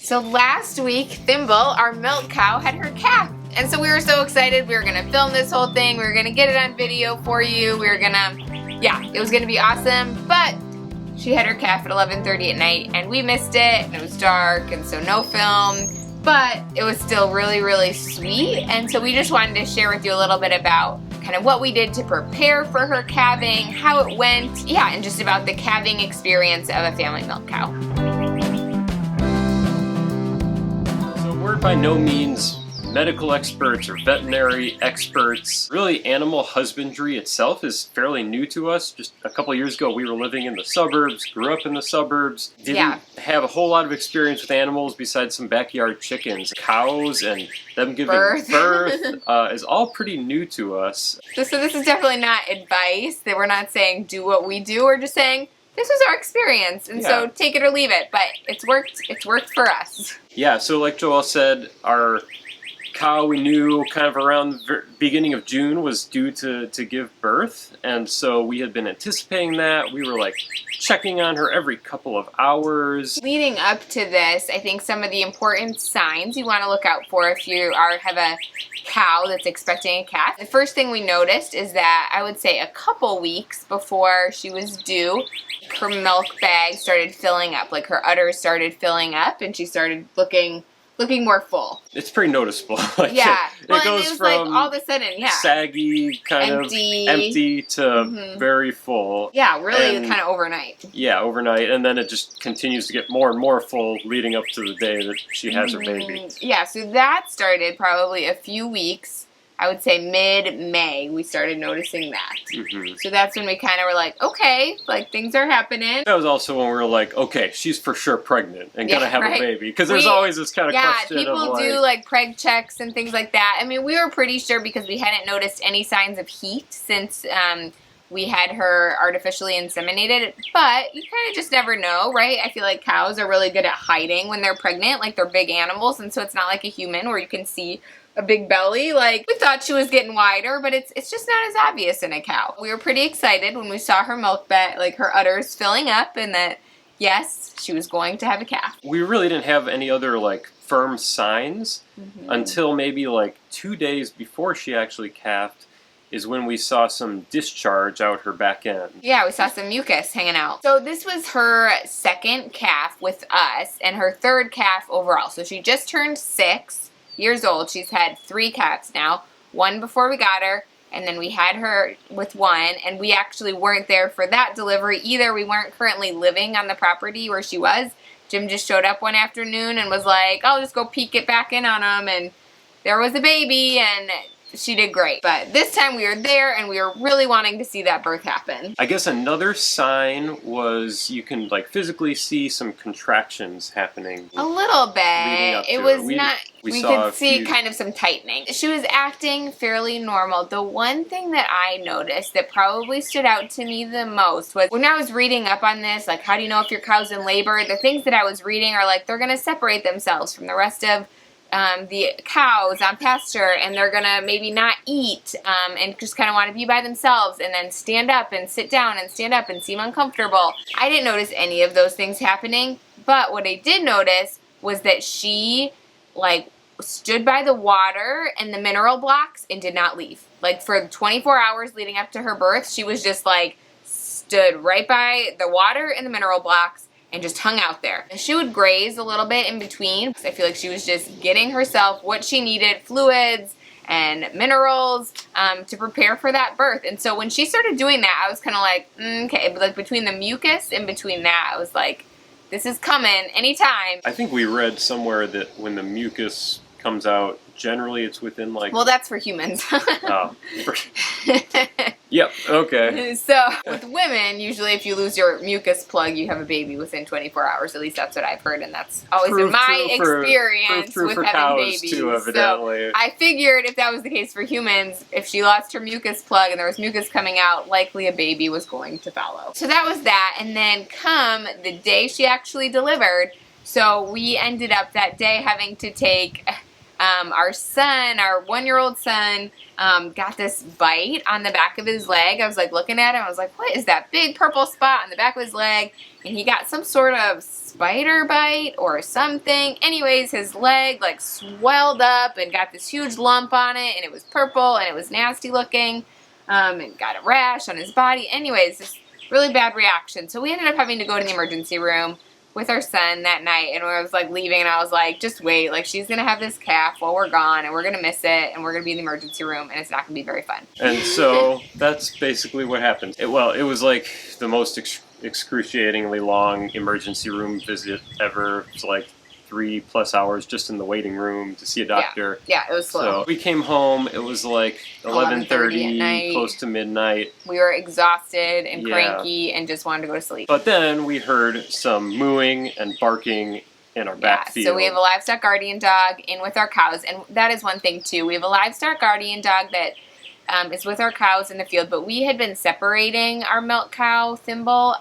So last week, Thimble, our milk cow, had her calf. And so we were so excited. We were gonna film this whole thing. We were gonna get it on video for you. We were gonna, it was gonna be awesome. But she had her calf at 11:30 at night and we missed it and it was dark and so no film. But it was still really, really sweet. And so we just wanted to share with you a little bit about kind of what we did to prepare for her calving, how it went, and just about the calving experience of a family milk cow. So we're by no means medical experts or veterinary experts. Really, animal husbandry itself is fairly new to us. Just a couple of years ago, we were living in the suburbs, grew up in the suburbs, didn't have a whole lot of experience with animals besides some backyard chickens. Cows and them giving birth is all pretty new to us. So this is definitely not advice. That we're not saying do what we do. We're just saying this was our experience, and so take it or leave it. But it's worked for us. Yeah, so like Joelle said, our cow we knew kind of around the beginning of June was due to give birth, and so we had been anticipating that. We were like checking on her every couple of hours. Leading up to this, I think some of the important signs you want to look out for if you have a cow that's expecting a calf. The first thing we noticed is that I would say a couple weeks before she was due, her milk bag started filling up, like her udders started filling up and she started looking more full. It's pretty noticeable. Well, it goes and it was from like all of a sudden, saggy, kind of empty to very full. Yeah, really kind of overnight. Yeah, overnight, and then it just continues to get more and more full leading up to the day that she has her baby. Yeah, so that started probably a few weeks. I would say mid-May, we started noticing that. So that's when we kind of were like, okay, like things are happening. That was also when we were like, okay, she's for sure pregnant and gonna have a baby. Because there's always this kind of question people of do like preg checks and things like that. I mean, we were pretty sure because we hadn't noticed any signs of heat since we had her artificially inseminated, but you kind of just never know, right? I feel like cows are really good at hiding when they're pregnant, like they're big animals, and so it's not like a human where you can see a big belly. Like, we thought she was getting wider, but it's just not as obvious in a cow. We were pretty excited when we saw her milk bag, like her udders filling up, and that, yes, she was going to have a calf. We really didn't have any other, like, firm signs until maybe, like, 2 days before she actually calved is when we saw some discharge out her back end. Yeah, we saw some mucus hanging out. So this was her second calf with us and her third calf overall. So she just turned 6 years old. She's had 3 calves now, 1 before we got her, and then we had her with 1, and we actually weren't there for that delivery either. We weren't currently living on the property where she was. Jim just showed up one afternoon and was like, I'll just go peek it back in on him, and there was a baby, and she did great. But this time we were there and we were really wanting to see that birth happen. I guess another sign was you can like physically see some contractions happening. A little bit. It was not, we could see kind of some tightening. She was acting fairly normal. The one thing that I noticed that probably stood out to me the most was when I was reading up on this, like how do you know if your cow's in labor? The things that I was reading are like they're going to separate themselves from the rest of the cows on pasture, and they're gonna maybe not eat and just kind of want to be by themselves and then stand up and sit down and stand up and seem uncomfortable. I didn't notice any of those things happening, but what I did notice was that she like stood by the water and the mineral blocks and did not leave. Like for 24 hours leading up to her birth, she was just like stood right by the water and the mineral blocks and just hung out there. She would graze a little bit in between. I feel like she was just getting herself what she needed, fluids and minerals, to prepare for that birth. And so when she started doing that, I was kind of like, okay, but like between the mucus and between that, I was like, this is coming anytime. I think we read somewhere that when the mucus comes out, generally it's within like... Well, that's for humans. Oh. Yep, okay. So with women, usually if you lose your mucus plug, you have a baby within 24 hours. At least that's what I've heard, and that's always been my experience with having babies. Too, evidently. So I figured if that was the case for humans, if she lost her mucus plug and there was mucus coming out, likely a baby was going to follow. So that was that, and then come the day she actually delivered, so we ended up that day having to take Our son, our 1-year-old son, got this bite on the back of his leg. I was like looking at him. I was like, what is that big purple spot on the back of his leg? And he got some sort of spider bite or something. Anyways, his leg like swelled up and got this huge lump on it, and it was purple and it was nasty looking, and got a rash on his body. Anyways, this really bad reaction. So we ended up having to go to the emergency room with our son that night, and I was like leaving, and I was like, just wait, like she's gonna have this calf while we're gone, and we're gonna miss it, and we're gonna be in the emergency room, and it's not gonna be very fun. And so that's basically what happened. It was like the most excruciatingly long emergency room visit ever. It's like 3+ hours just in the waiting room to see a doctor. Yeah, it was slow. So we came home, it was like 11:30 at night. Close to midnight. We were exhausted and cranky and just wanted to go to sleep. But then we heard some mooing and barking in our backfield. So we have a livestock guardian dog in with our cows, and that is one thing too. We have a livestock guardian dog that is with our cows in the field, but we had been separating our milk cow Thimble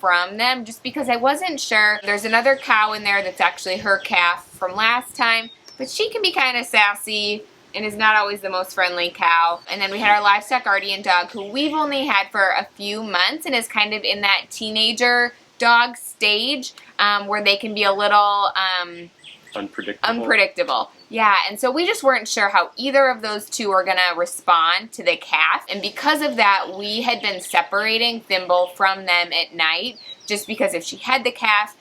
from them just because I wasn't sure. There's another cow in there that's actually her calf from last time, but she can be kind of sassy and is not always the most friendly cow. And then we had our livestock guardian dog, who we've only had for a few months and is kind of in that teenager dog stage where they can be a little unpredictable. Yeah, and so we just weren't sure how either of those two were going to respond to the calf. And because of that, we had been separating Thimble from them at night, just because if she had the calf,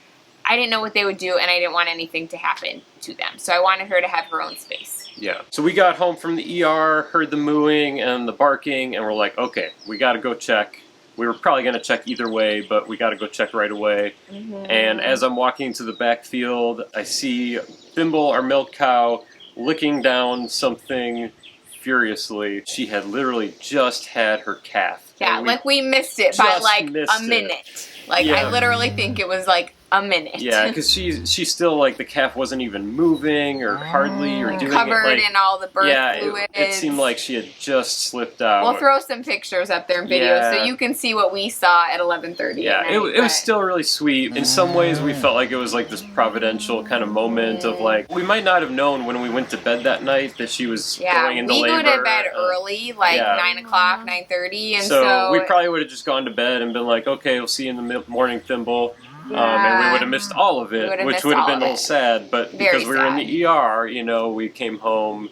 I didn't know what they would do, and I didn't want anything to happen to them. So I wanted her to have her own space. Yeah. So we got home from the ER, heard the mooing and the barking, and we're like, okay, we got to go check. We were probably going to check either way, but we got to go check right away. Mm-hmm. And as I'm walking to the backfield, I see Thimble, our milk cow, licking down something furiously. She had literally just had her calf. Yeah, we missed it by like a minute. Like, I literally think it was like a minute. Yeah, because she's still like, the calf wasn't even moving or hardly or doing covered it. Like, in all the birth fluids. It seemed like she had just slipped out. We'll throw some pictures up there in video so you can see what we saw at 11:30. Yeah, it was still really sweet. In some ways, we felt like it was like this providential kind of moment of like, we might not have known when we went to bed that night that she was going into labor. We go to bed early, like 9 o'clock, 9:30, and so we probably would have just gone to bed and been like, okay, we'll see you in the morning, Thimble. And we would have missed all of it, which would have been a little sad. But because we were in the ER, we came home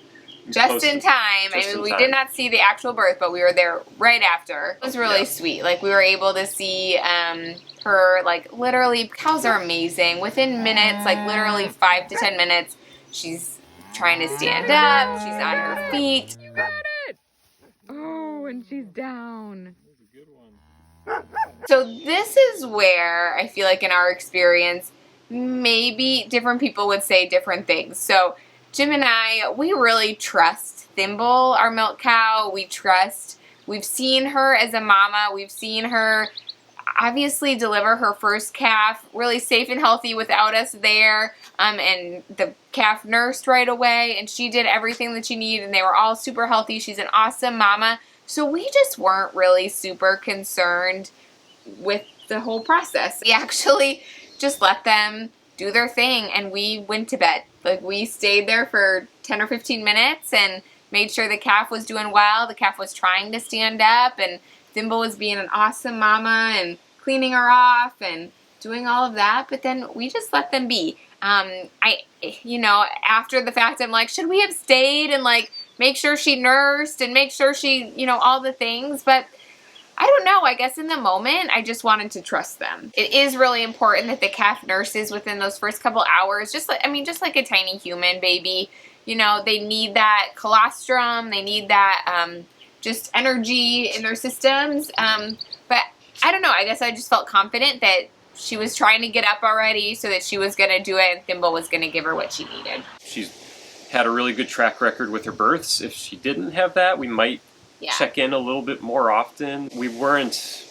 just in time. We did not see the actual birth, but we were there right after. It was really sweet. Like, we were able to see her, like, literally, cows are amazing. Within minutes, like literally 5 to 10 minutes, she's trying to stand up. She's on her feet. You got it! Oh, and she's down. So this is where I feel like in our experience, maybe different people would say different things. So Jim and I, we really trust Thimble, our milk cow. We've seen her as a mama. We've seen her obviously deliver her first calf really safe and healthy without us there. And the calf nursed right away, and she did everything that she needed, and they were all super healthy. She's an awesome mama. So we just weren't really super concerned with the whole process. We actually just let them do their thing, and we went to bed. Like, we stayed there for 10 or 15 minutes and made sure the calf was doing well. The calf was trying to stand up, and Thimble was being an awesome mama and cleaning her off and doing all of that. But then we just let them be. After the fact, I'm like, should we have stayed and like make sure she nursed and make sure she, all the things. But I don't know. I guess in the moment, I just wanted to trust them. It is really important that the calf nurses within those first couple hours. Just like a tiny human baby. They need that colostrum. They need that just energy in their systems. But I don't know. I guess I just felt confident that she was trying to get up already so that she was going to do it, and Thimble was going to give her what she needed. She's had a really good track record with her births. If she didn't have that, we might check in a little bit more often. We weren't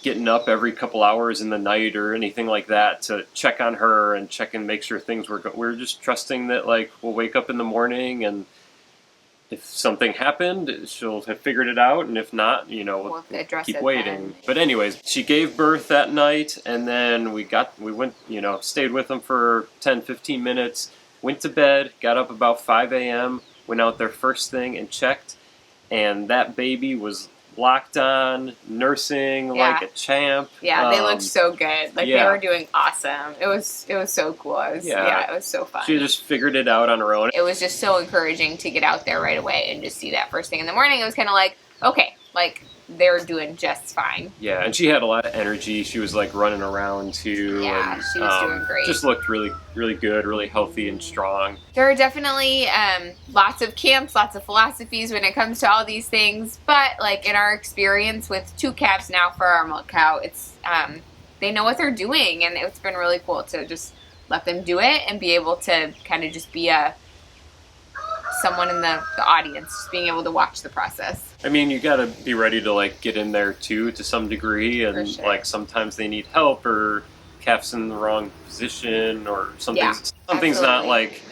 getting up every couple hours in the night or anything like that to check on her and check and make sure things were we were just trusting that, like, we'll wake up in the morning, and if something happened, she'll have figured it out, and if not, we'll keep waiting. Then. But anyways, she gave birth that night, and then we went, stayed with them for 10, 15 minutes. went to bed, got up about 5 a.m., went out there first thing and checked, and that baby was locked on, nursing like a champ. Yeah, they looked so good. Like, they were doing awesome. It was so cool. It was so fun. She just figured it out on her own. It was just so encouraging to get out there right away and just see that first thing in the morning. It was kind of like, okay, like, they're doing just fine. Yeah, and she had a lot of energy. She was like running around too. Yeah, and, she was doing great. Just looked really, really good, really healthy and strong. There are definitely lots of camps, lots of philosophies when it comes to all these things. But like in our experience with 2 calves now for our milk cow, it's they know what they're doing, and it's been really cool to just let them do it and be able to kind of just be someone in the audience, just being able to watch the process. I mean, you gotta be ready to like get in there too to some degree, and like sometimes they need help, or calf's in the wrong position, or something's not like,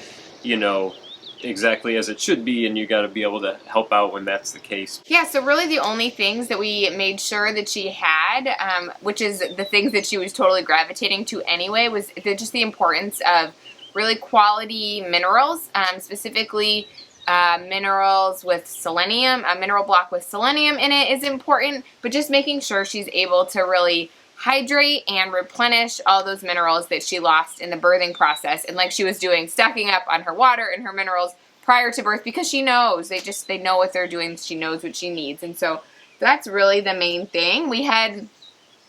you know, exactly as it should be, and you gotta be able to help out when that's the case. Yeah, so really the only things that we made sure that she had, which is the things that she was totally gravitating to anyway, was just the importance of really quality minerals, specifically minerals with selenium. A mineral block with selenium in it is important, but just making sure she's able to really hydrate and replenish all those minerals that she lost in the birthing process. And like she was doing, stocking up on her water and her minerals prior to birth, because she knows, they know what they're doing. She knows what she needs. And so that's really the main thing. We had,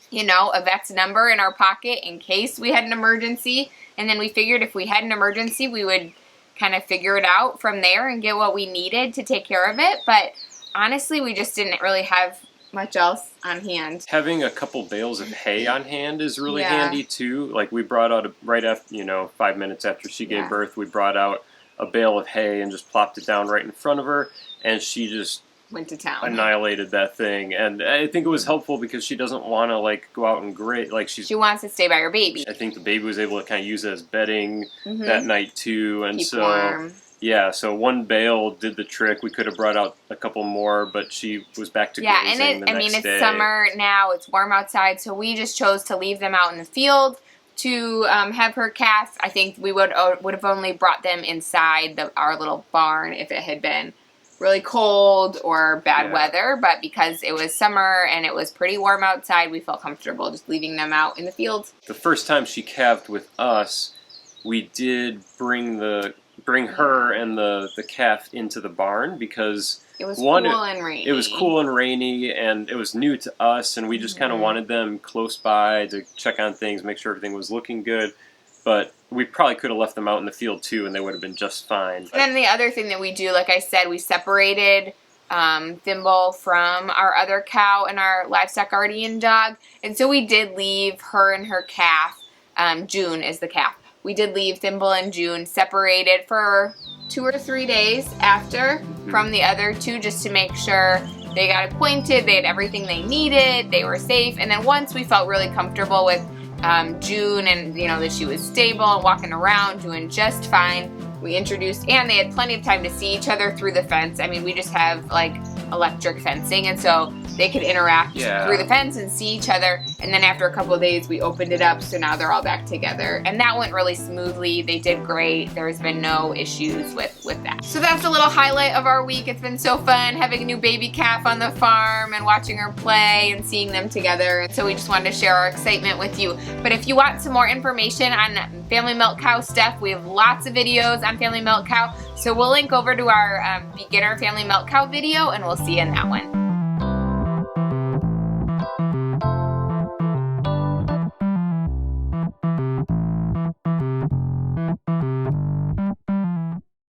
you know, a vet's number in our pocket in case we had an emergency. And then we figured if we had an emergency, we would kind of figure it out from there and get what we needed to take care of it. But honestly, we just didn't really have much else on hand. Having a couple bales of hay on hand is really handy too. Like we brought out, right after, you know, 5 minutes after she gave birth, we brought out a bale of hay and just plopped it down right in front of her, and she just went to town, annihilated that thing. And I think it was helpful because she doesn't want to like go out and graze. Like she wants to stay by her baby. I think the baby was able to kind of use it as bedding that night too, and keep warm. Yeah, so 1 bale did the trick. We could have brought out a couple more, but she was back to grazing the next day. It's summer now. It's warm outside, so we just chose to leave them out in the field to have her calf. I think we would have only brought them inside our little barn if it had been really cold or bad weather, but because it was summer and it was pretty warm outside, we felt comfortable just leaving them out in the field. The first time she calved with us, we did bring her and the calf into the barn because it was cool and rainy. It was cool and rainy, and it was new to us, and we just kind of wanted them close by to check on thimbles, make sure everything was looking good. But we probably could have left them out in the field too, and they would have been just fine. And then the other thing that we do, like I said, we separated Thimble from our other cow and our livestock guardian dog. And so we did leave her and her calf, June is the calf. We did leave Thimble and June separated for 2 or 3 days after from the other 2, just to make sure they got appointed, they had everything they needed, they were safe. And then once we felt really comfortable with June, and you know that she was stable and walking around doing just fine, we introduced, and they had plenty of time to see each other through the fence. I mean, we just have like electric fencing, and so they could interact through the fence and see each other. And then after a couple of days, we opened it up, so now they're all back together, and that went really smoothly. They did great. There's been no issues with that. So that's a little highlight of our week. It's been so fun having a new baby calf on the farm and watching her play and seeing them together. And so we just wanted to share our excitement with you. But if you want some more information on family milk cow stuff, we have lots of videos on family milk cow. So we'll link over to our beginner family milk cow video, and we'll see you in that one.